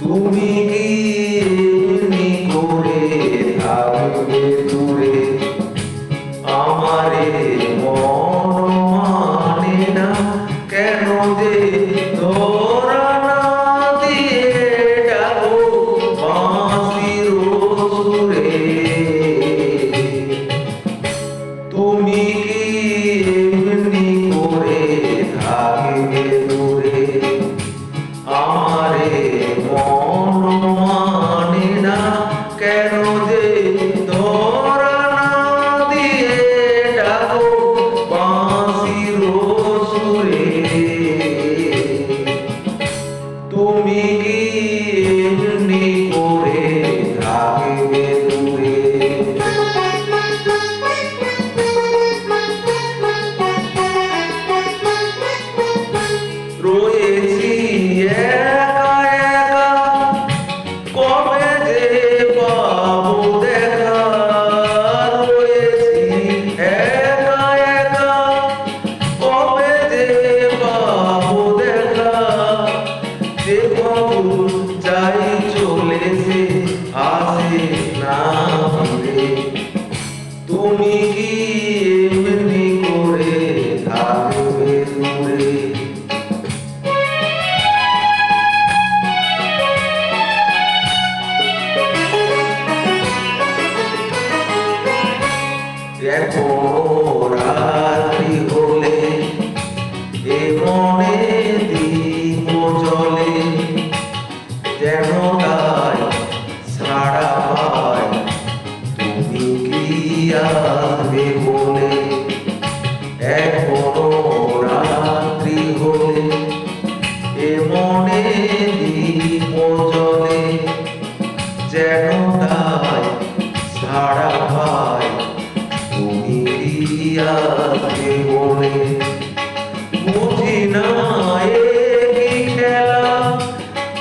তুমি কি এমনি করে থাকবে দূরে, আমারে মন মানে না কেন যে ধরা না দিয়ে ডাকো বাঁশির সুরে। তুমি কি এমনি করে থাকবে দূরে, আমারে মন মানে না কেন যে ধরা না দিয়ে ডাকো বাঁশির সুরে। তুমি কি এমনি করে থাকবে দূরে। রয়েছি একা একা, কবে যে পাবো দেখা। রয়েছি একা একা, কবে যে পাবো দেখা। যে খবর যাই চলেছে আসে না ফিরে। তুমি কি এমনি করে থাকবে দূরে। রাত্রি হলে এ মনে দীপ জ্বলে, যেন তাই ছাড়া পায় তুমি কি আসবে বলে। এখনো রাত্রি হলে এ মনে দীপ জ্বলে, যেন তাই ছাড়া পায় তুমি কি আসবে বলে। বুঝি না এ কি খেলা,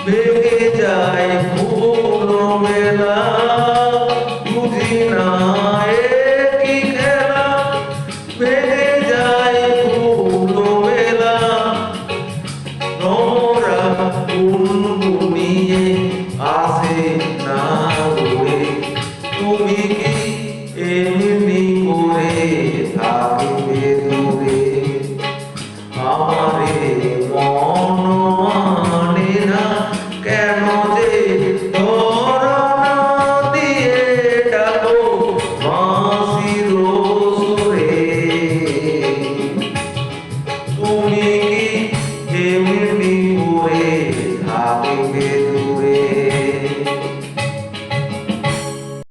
ভেঙে যায় ফুল মেলা। বুঝি না এ কি খেলা, ভেঙে যায় ফুল মেলা। নোরা গুনগুনিয়ে আসে না ঘুরে। তুমি কি এমনি করে থাকবে দূরে, আমারে মন মানে না কেন যে ধরা না দিয়ে ডাকো বাঁশির সুরে। তুমি